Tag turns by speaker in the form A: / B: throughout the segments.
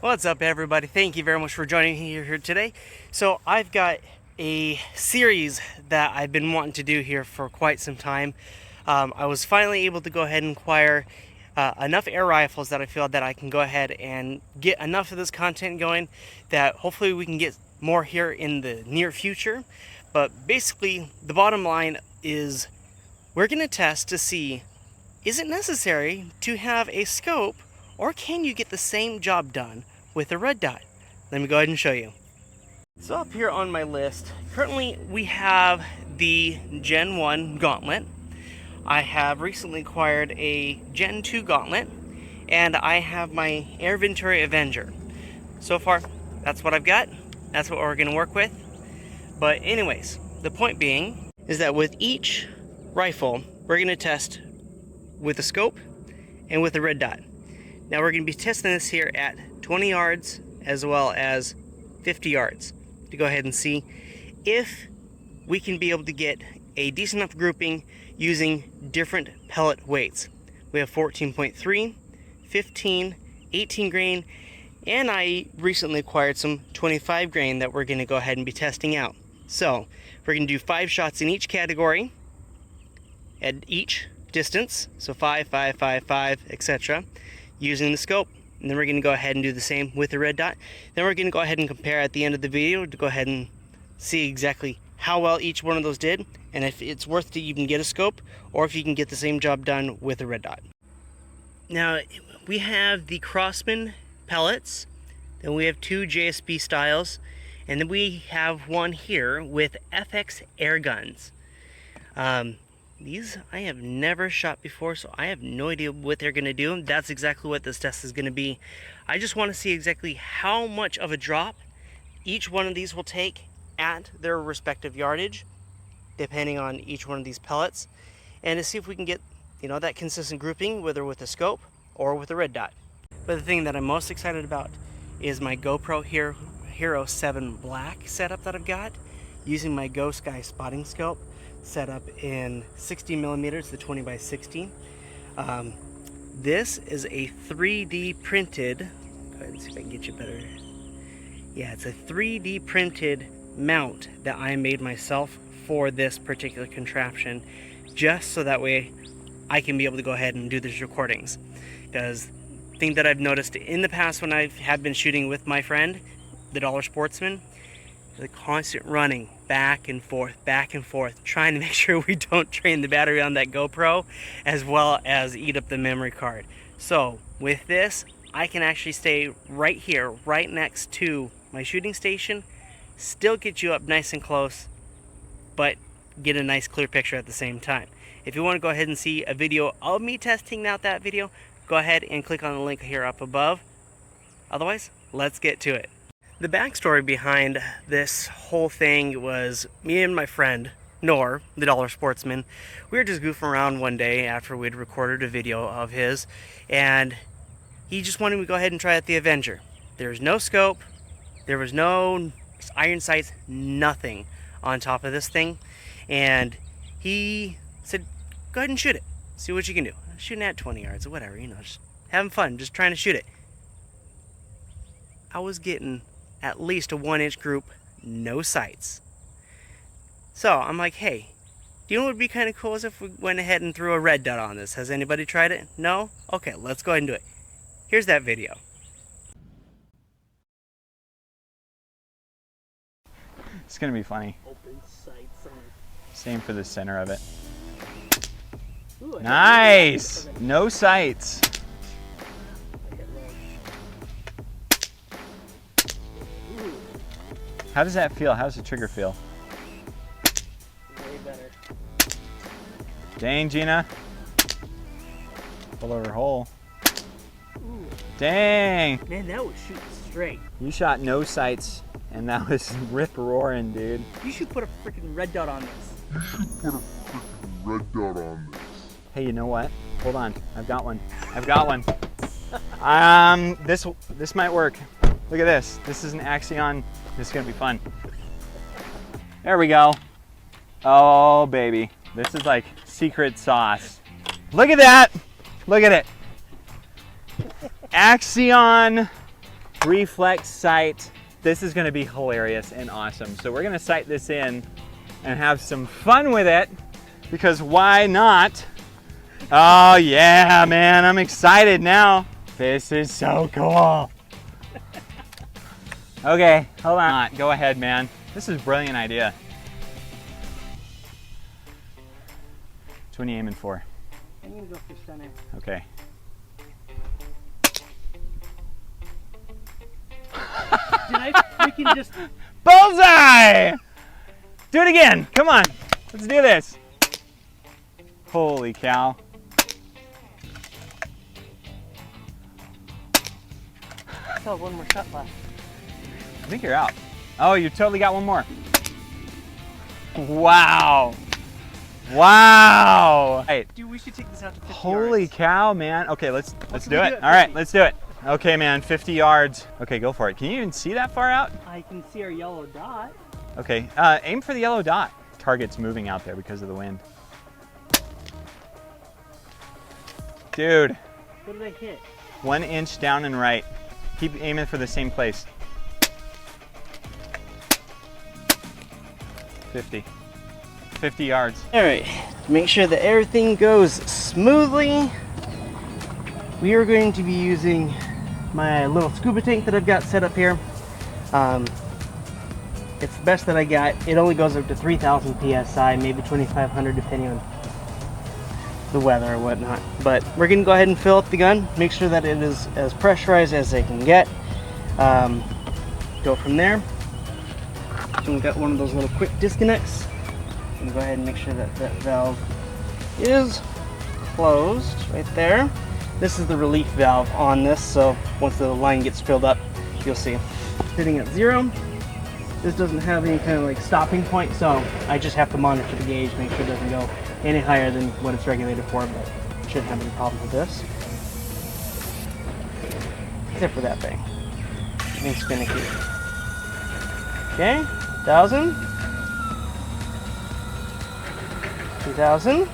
A: What's up, everybody? Thank you very much for joining me here today. So I've got a series that I've been wanting to do here for quite some time. I was finally able to go ahead and acquire enough air rifles that I feel that I can go ahead and get enough of this content going that hopefully we can get more here in the near future. But basically, the bottom line is we're going to test to see, is it necessary to have a scope, or can you get the same job done with a red dot? Let me go ahead and show you. So up here on my list, currently we have the Gen 1 Gauntlet. I have recently acquired a Gen 2 Gauntlet, and I have my Air Venturi Avenger. So far, that's what I've got. That's what we're going to work with. But anyways, the point being is that with each rifle, we're going to test with a scope and with a red dot. Now we're going to be testing this here at 20 yards as well as 50 yards to go ahead and see if we can be able to get a decent enough grouping using different pellet weights. We have 14.3, 15, 18 grain, and I recently acquired some 25 grain that we're going to go ahead and be testing out. So we're going to do 5 shots in each category at each distance, so 5, 5, 5, 5, etc., using the scope. And then we're going to go ahead and do the same with the red dot. Then we're going to go ahead and compare at the end of the video to go ahead and see exactly how well each one of those did, and if it's worth to even get a scope, or if you can get the same job done with a red dot. Now we have the Crossman pellets, then we have 2 JSB styles, and then we have one here with FX air guns. These I have never shot before, so I have no idea what they're going to do. That's exactly what this test is going to be. I just want to see exactly how much of a drop each one of these will take at their respective yardage, depending on each one of these pellets, and to see if we can get, that consistent grouping, whether with a scope or with a red dot. But the thing that I'm most excited about is my GoPro Hero 7 Black setup that I've got, using my Go Sky spotting scope set up in 60 millimeters, the 20 by 60. This is a 3D printed, go ahead and see if I can get you better. Yeah, it's a 3D printed mount that I made myself for this particular contraption, just so that way I can be able to go ahead and do these recordings. Because the thing that I've noticed in the past when I have been shooting with my friend, the Dollar Sportsman, the constant running back and forth, trying to make sure we don't drain the battery on that GoPro, as well as eat up the memory card. So with this, I can actually stay right here, right next to my shooting station, still get you up nice and close, but get a nice clear picture at the same time. If you want to go ahead and see a video of me testing out that video, go ahead and click on the link here up above. Otherwise, let's get to it. The backstory behind this whole thing was me and my friend, Nor, the Dollar Sportsman. We were just goofing around one day after we'd recorded a video of his, and he just wanted me to go ahead and try out the Avenger. There was no scope, there was no iron sights, nothing on top of this thing, and he said, go ahead and shoot it, see what you can do. Shooting at 20 yards or whatever, just having fun, just trying to shoot it. I was getting at least a 1-inch group, no sights. So I'm like, hey, do you know what would be kind of cool is if we went ahead and threw a red dot on this? Has anybody tried it? No? Okay, let's go ahead and do it. Here's that video.
B: It's gonna be funny.
A: Open sights on.
B: Same for the center of it. Ooh, nice! No sights. How does that feel? How does the trigger feel?
A: Way better.
B: Dang, Gina. Pull her hole.
A: Ooh.
B: Dang.
A: Man, that was shooting straight.
B: You shot no sights, and that was rip-roaring, dude.
A: You should put a freaking red dot on this.
B: Hey, you know what? Hold on. I've got one. This might work. Look at this. This is an Axion. This is gonna be fun. There we go. Oh, baby. This is like secret sauce. Look at that. Look at it. Axion reflex sight. This is gonna be hilarious and awesome. So we're gonna sight this in and have some fun with it, because why not? Oh yeah, man, I'm excited now. This is so cool. Okay, hold on. Go ahead, man. This is a brilliant idea. Which one are you aiming for?
A: I'm gonna go for center.
B: Okay.
A: Did I freaking just...
B: Bullseye! Do it again, come on. Let's do this. Holy cow.
A: I still have one more shot left.
B: I think you're out. Oh, you totally got one more. Wow. Wow. Right.
A: Dude, we should take this out to 50
B: Holy
A: yards.
B: cow, man. Okay, let's
A: Can
B: do
A: we
B: it.
A: do it?
B: All right,
A: 50?
B: let's do it. Okay, man, 50 yards. Okay, go for it. Can you even see that far out?
A: I can see our yellow dot.
B: Okay, aim for the yellow dot. Target's moving out there because of the wind. Dude,
A: What did I hit?
B: 1 inch down and right. Keep aiming for the same place. 50. 50 yards.
A: All right, to make sure that everything goes smoothly, we are going to be using my little scuba tank that I've got set up here. It's the best that I got. It only goes up to 3,000 PSI, maybe 2,500 depending on the weather or whatnot. But we're gonna go ahead and fill up the gun, make sure that it is as pressurized as they can get. Go from there. So we've got one of those little quick disconnects. And go ahead and make sure that that valve is closed right there. This is the relief valve on this, so once the line gets filled up, you'll see. Sitting at 0. This doesn't have any kind of like stopping point, so I just have to monitor the gauge, make sure it doesn't go any higher than what it's regulated for, but shouldn't have any problem with this. Except for that thing. It's finicky. Okay, 1,000. 2,000.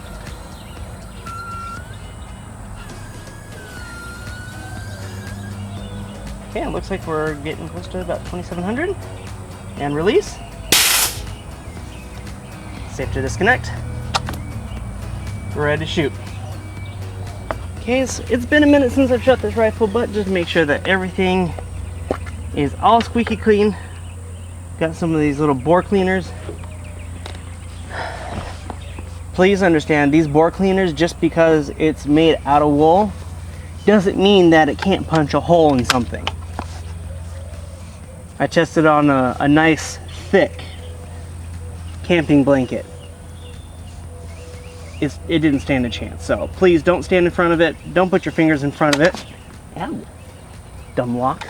A: Okay, it looks like we're getting close to about 2,700. And release. Safe to disconnect. We're ready to shoot. Okay, so it's been a minute since I've shot this rifle, but just to make sure that everything is all squeaky clean. Got some of these little bore cleaners. Please understand, these bore cleaners, just because it's made out of wool, doesn't mean that it can't punch a hole in something. I tested on a nice, thick camping blanket. It didn't stand a chance, so please don't stand in front of it. Don't put your fingers in front of it. Ow. Dumb lock.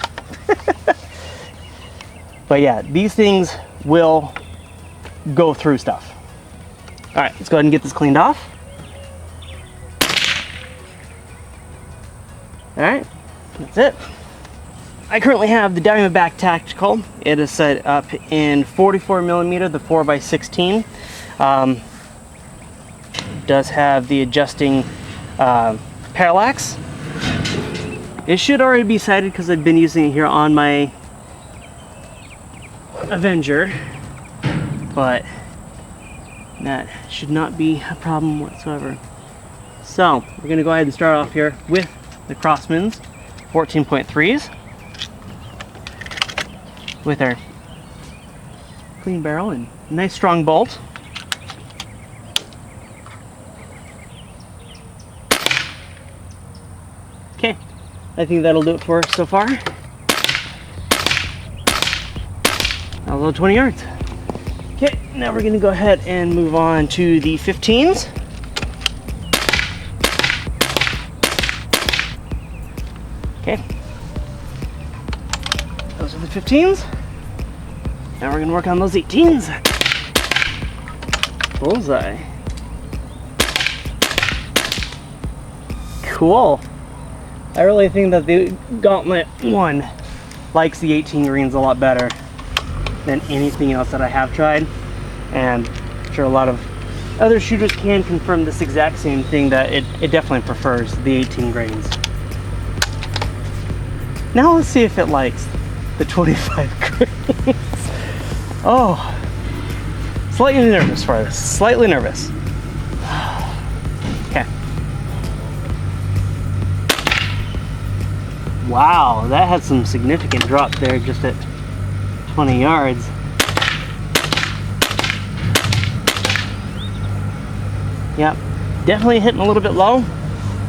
A: But yeah, these things will go through stuff. All right, let's go ahead and get this cleaned off. All right, that's it. I currently have the Diamondback Tactical. It is set up in 44mm, the 4x16. Does have the adjusting parallax. It should already be sighted because I've been using it here on my Avenger, but that should not be a problem whatsoever. So we're gonna go ahead and start off here with the Crossman's 14.3s with our clean barrel and nice strong bolt. Okay, I think that'll do it for us so far. A little 20 yards. Okay, now we're gonna go ahead and move on to the 15s. Okay. Those are the 15s. Now we're gonna work on those 18s. Bullseye. Cool. I really think that the Gauntlet 1 likes the 18 greens a lot better than anything else that I have tried, and I'm sure a lot of other shooters can confirm this exact same thing, that it definitely prefers the 18 grains. now let's see if it likes the 25 grains. Oh, slightly nervous for this, slightly nervous. Okay. Wow, that had some significant drop there just at 20 yards. Yep, definitely hitting a little bit low.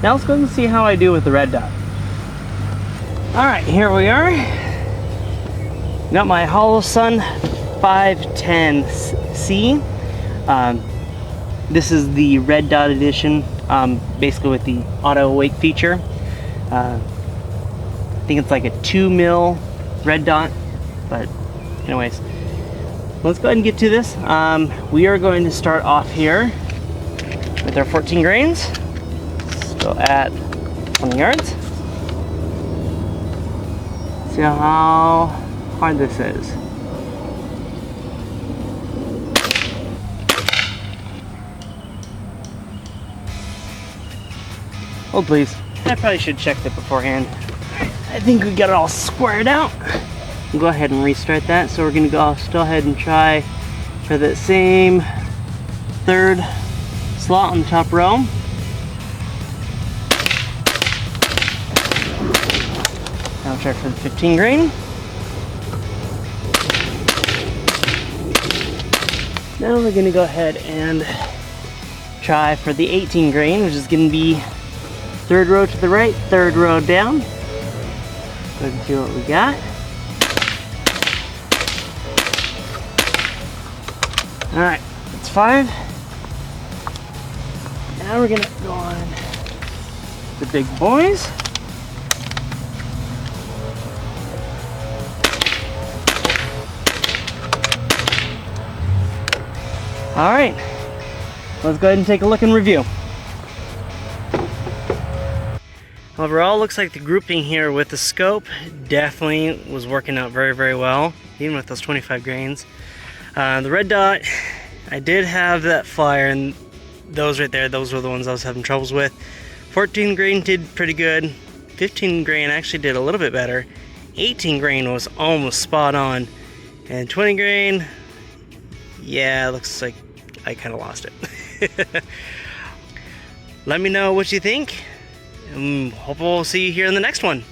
A: Now let's go and see how I do with the red dot. All right, here we are. Got my Hollow Sun 510C. This is the red dot edition, basically with the auto wake feature. I think it's like a 2 mil red dot, but anyways, let's go ahead and get to this. We are going to start off here with our 14 grains. Still at 20 yards. See how hard this is. Oh please. I probably should have checked it beforehand. I think we got it all squared out. We'll go ahead and restart that. So we're gonna go still ahead and try for that same third slot on the top row. Now we'll try for the 15 grain. Now we're gonna go ahead and try for the 18 grain, which is gonna be third row to the right, third row down. Go ahead and see what we got. All right, that's 5. Now we're gonna go on the big boys. All right, let's go ahead and take a look and review. Overall, looks like the grouping here with the scope definitely was working out very, very well, even with those 25 grains. The red dot, I did have that flyer, and those right there, those were the ones I was having troubles with. 14 grain did pretty good. 15 grain actually did a little bit better. 18 grain was almost spot on. And 20 grain, yeah, it looks like I kind of lost it. Let me know what you think. Hope we'll see you here in the next one.